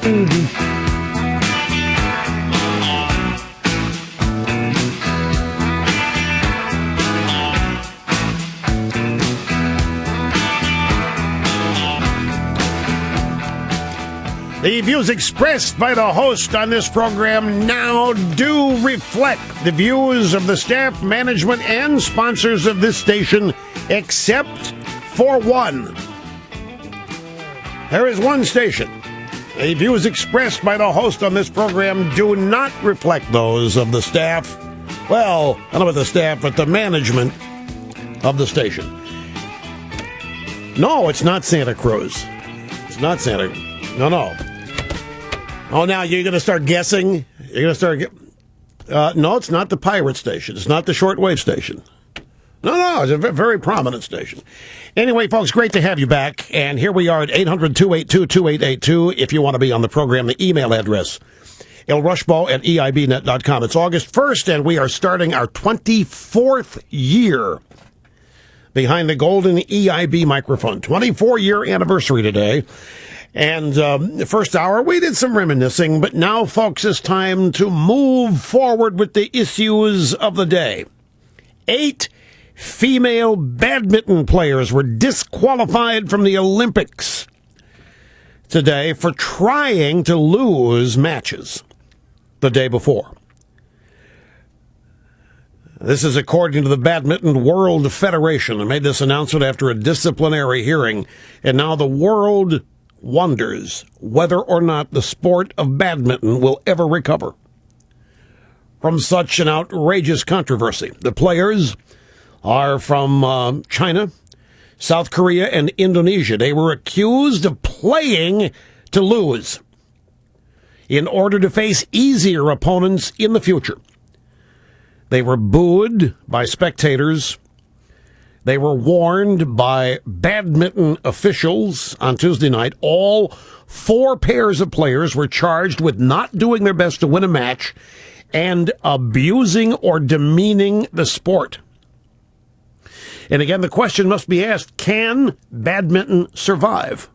The views expressed by the host on this program now do reflect the views of the staff, management, and sponsors of this station, except for one. There is one station. The views expressed by the host on this program do not reflect those of the staff. Well, I don't know about the staff, but the management of the station. No, it's not Santa Cruz. It's not Santa. No. Oh, now you're going to start guessing? You're going to start... no, it's not the pirate station. It's not the shortwave station. No, it's a very prominent station. Anyway, folks, great to have you back. And here we are at 800-282-2882. If you want to be on the program, the email address, lrushbaugh@eibnet.com. It's August 1st, and we are starting our 24th year behind the golden EIB microphone. 24-year anniversary today. And the first hour, we did some reminiscing, but now, folks, it's time to move forward with the issues of the day. 8 female badminton players were disqualified from the Olympics today for trying to lose matches the day before. This is according to the Badminton World Federation. They made this announcement after a disciplinary hearing, and now the world wonders whether or not the sport of badminton will ever recover from such an outrageous controversy. The players are from China, South Korea, and Indonesia. They were accused of playing to lose in order to face easier opponents in the future. They were booed by spectators. They were warned by badminton officials on Tuesday night. All 4 pairs of players were charged with not doing their best to win a match and abusing or demeaning the sport. And again, the question must be asked, can badminton survive?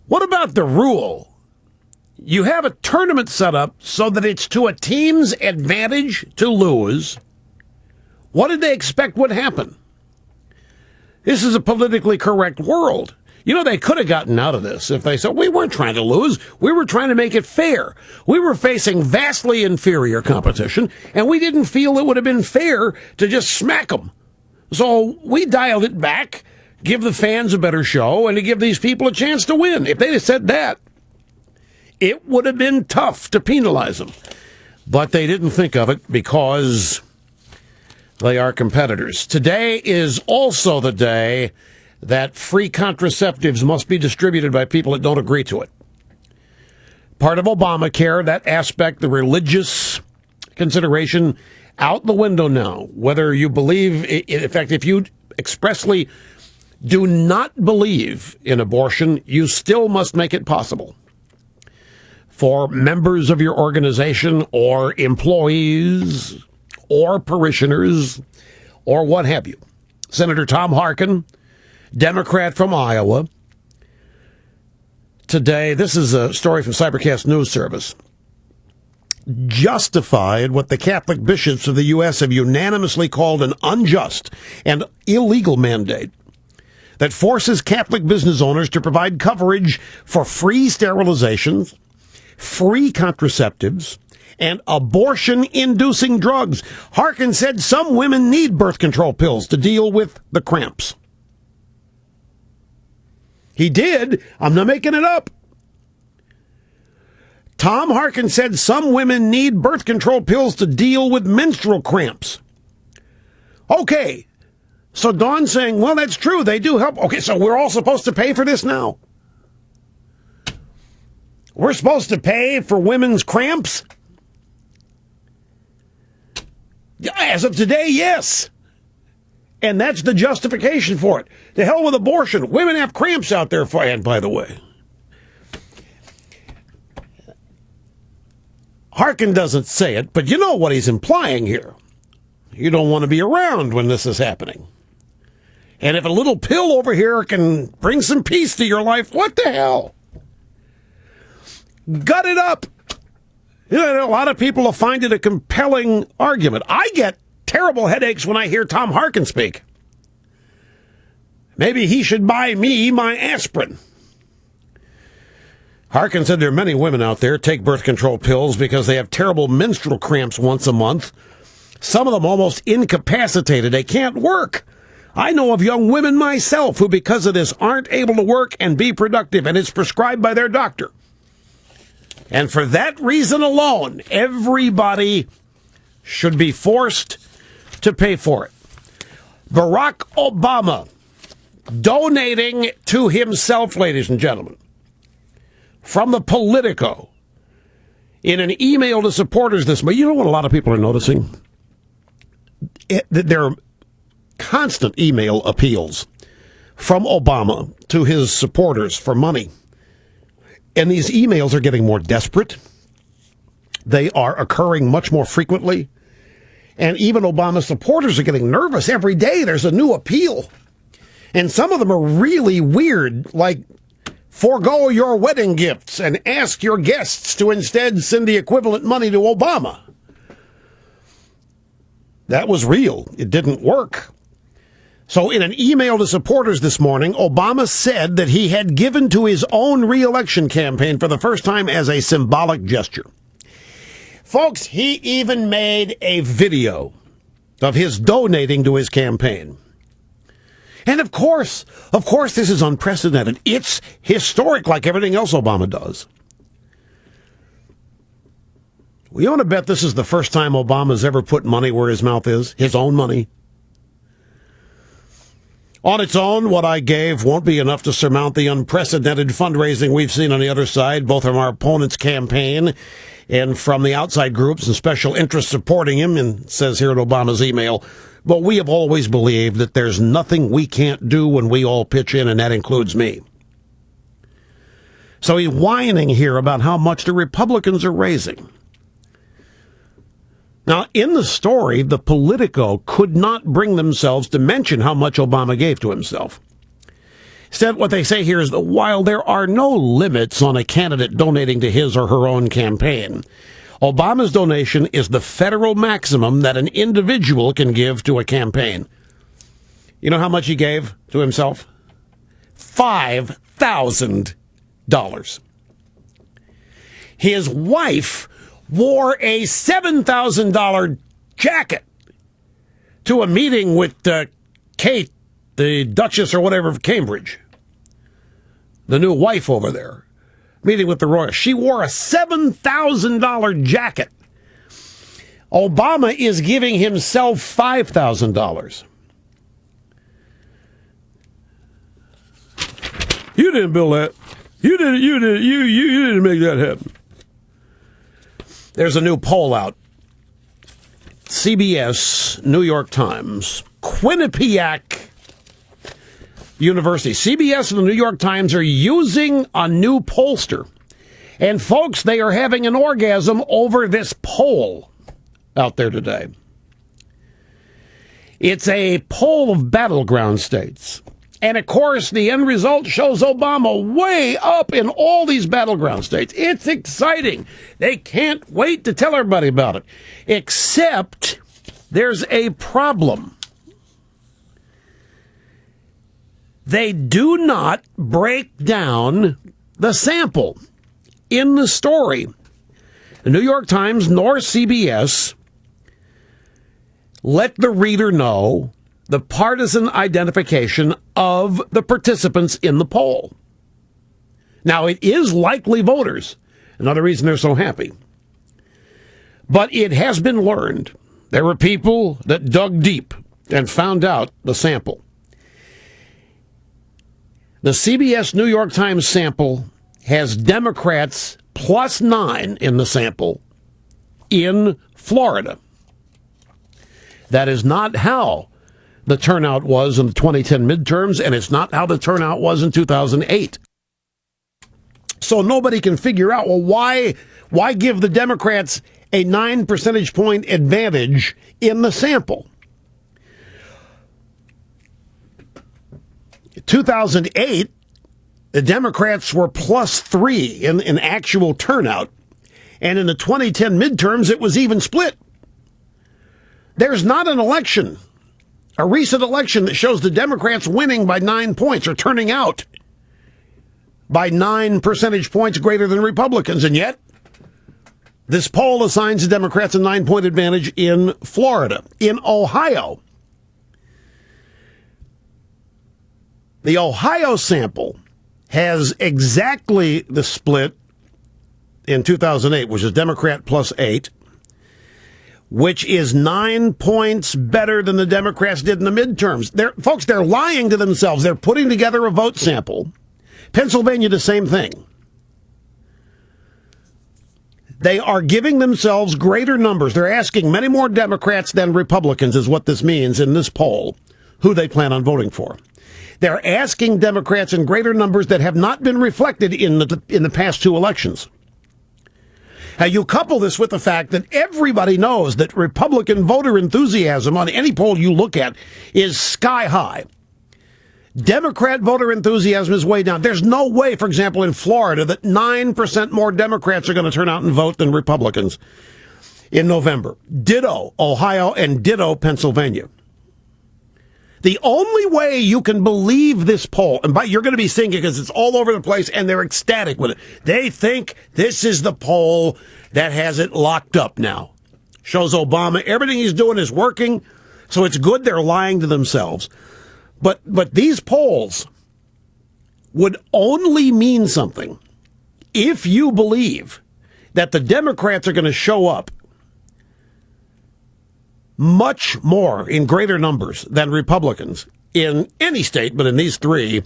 What about the rule? You have a tournament set up so that it's to a team's advantage to lose. What did they expect would happen? This is a politically correct world. You know, they could have gotten out of this if they said, we weren't trying to lose. We were trying to make it fair. We were facing vastly inferior competition, and we didn't feel it would have been fair to just smack them. So we dialed it back, give the fans a better show, and to give these people a chance to win. If they'd have said that, it would have been tough to penalize them. But they didn't think of it because they are competitors. Today is also the day that free contraceptives must be distributed by people that don't agree to it. Part of Obamacare, that aspect, the religious consideration, out the window now. Whether you believe, in fact, if you expressly do not believe in abortion, you still must make it possible for members of your organization or employees or parishioners, or what have you. Senator Tom Harkin, Democrat from Iowa, today, this is a story from Cybercast News Service, justified what the Catholic bishops of the U.S. have unanimously called an unjust and illegal mandate that forces Catholic business owners to provide coverage for free sterilizations, free contraceptives, and abortion-inducing drugs. Harkin said some women need birth control pills to deal with the cramps. He did. I'm not making it up. Tom Harkin said some women need birth control pills to deal with menstrual cramps. Okay. So Dawn's saying, well, that's true. They do help. Okay, so we're all supposed to pay for this now. We're supposed to pay for women's cramps? As of today, yes. And that's the justification for it. The hell with abortion. Women have cramps out there, and by the way. Harkin doesn't say it, but you know what he's implying here. You don't want to be around when this is happening. And if a little pill over here can bring some peace to your life, what the hell? Gut it up. You know, a lot of people will find it a compelling argument. I get terrible headaches when I hear Tom Harkin speak. Maybe he should buy me my aspirin. Harkin said there are many women out there take birth control pills because they have terrible menstrual cramps once a month. Some of them almost incapacitated. They can't work. I know of young women myself who, because of this, aren't able to work and be productive, and it's prescribed by their doctor. And for that reason alone, everybody should be forced to pay for it. Barack Obama donating to himself, ladies and gentlemen, from the Politico in an email to supporters this month. You know what a lot of people are noticing? There are constant email appeals from Obama to his supporters for money. And these emails are getting more desperate. They are occurring much more frequently. And even Obama supporters are getting nervous. Every day there's a new appeal. And some of them are really weird, like forego your wedding gifts and ask your guests to instead send the equivalent money to Obama. That was real. It didn't work. So in an email to supporters this morning, Obama said that he had given to his own re-election campaign for the first time as a symbolic gesture. Folks, he even made a video of his donating to his campaign. And of course, this is unprecedented. It's historic like everything else Obama does. We want to bet this is the first time Obama's ever put money where his mouth is, his own money. On its own, what I gave won't be enough to surmount the unprecedented fundraising we've seen on the other side, both from our opponent's campaign and from the outside groups and special interests supporting him, and says here in Obama's email. But we have always believed that there's nothing we can't do when we all pitch in, and that includes me. So he's whining here about how much the Republicans are raising. Now, in the story, the Politico could not bring themselves to mention how much Obama gave to himself. Instead, what they say here is that while there are no limits on a candidate donating to his or her own campaign, Obama's donation is the federal maximum that an individual can give to a campaign. You know how much he gave to himself? $5,000. His wife wore a $7,000 jacket to a meeting with Kate, the Duchess or whatever of Cambridge, the new wife over there, meeting with the royal. She wore a $7,000 jacket. Obama is giving himself $5,000. You didn't build that. You didn't make that happen. There's a new poll out. CBS, New York Times, Quinippiac University. CBS and the New York Times are using a new pollster. And folks, they are having an orgasm over this poll out there today. It's a poll of battleground states. And, of course, the end result shows Obama way up in all these battleground states. It's exciting. They can't wait to tell everybody about it. Except there's a problem. They do not break down the sample in the story. The New York Times nor CBS let the reader know the partisan identification of the participants in the poll. Now, it is likely voters. Another reason they're so happy. But it has been learned. There were people that dug deep and found out the sample. The CBS New York Times sample has Democrats +9 in the sample in Florida. That is not how the turnout was in the 2010 midterms, and it's not how the turnout was in 2008. So nobody can figure out, well, why give the Democrats a 9 percentage point advantage in the sample? 2008, the Democrats were +3 in actual turnout. And in the 2010 midterms, it was even split. There's not an election, a recent election, that shows the Democrats winning by 9 points or turning out by 9 percentage points greater than Republicans. And yet, this poll assigns the Democrats a 9-point advantage in Florida. In Ohio, the Ohio sample has exactly the split in 2008, which is Democrat +8, which is 9 points better than the Democrats did in the midterms. Folks, they're lying to themselves. They're putting together a vote sample. Pennsylvania, the same thing. They are giving themselves greater numbers. They're asking many more Democrats than Republicans, is what this means in this poll, who they plan on voting for. They're asking Democrats in greater numbers that have not been reflected in the past 2 elections. Now, you couple this with the fact that everybody knows that Republican voter enthusiasm on any poll you look at is sky high. Democrat voter enthusiasm is way down. There's no way, for example, in Florida, that 9% more Democrats are going to turn out and vote than Republicans in November. Ditto Ohio and ditto Pennsylvania. The only way you can believe this poll, and you're going to be seeing it because it's all over the place and they're ecstatic with it. They think this is the poll that has it locked up now. Shows Obama everything he's doing is working, so it's good they're lying to themselves. But these polls would only mean something if you believe that the Democrats are going to show up much more in greater numbers than Republicans in any state, but in these 3,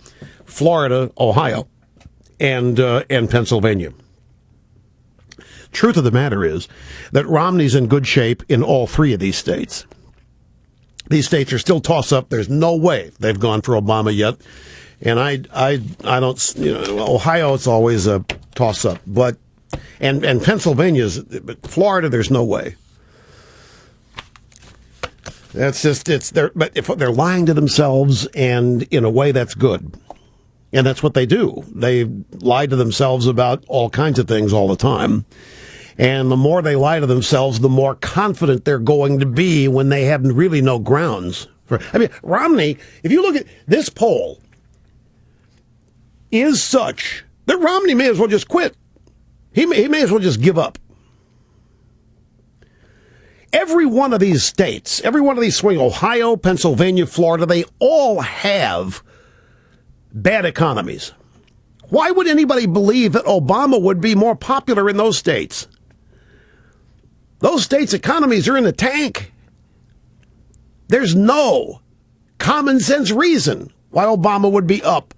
Florida, Ohio, and Pennsylvania. Truth of the matter is that Romney's in good shape in all 3 of these states. These states are still toss-up. There's no way they've gone for Obama yet. And I don't, Ohio, it's always a toss-up. But, and Pennsylvania's, but Florida, there's no way. That's just, but if they're lying to themselves, and in a way that's good. And that's what they do. They lie to themselves about all kinds of things all the time. And the more they lie to themselves, the more confident they're going to be when they have really no grounds for. I mean, Romney, if you look at this poll, is such that Romney may as well just quit. He may as well just give up. Every one of these states, every one of these swing, Ohio, Pennsylvania, Florida, they all have bad economies. Why would anybody believe that Obama would be more popular in those states? Those states' economies are in the tank. There's no common sense reason why Obama would be up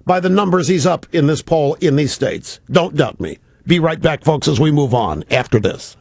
by the numbers he's up in this poll in these states. Don't doubt me. Be right back, folks, as we move on after this.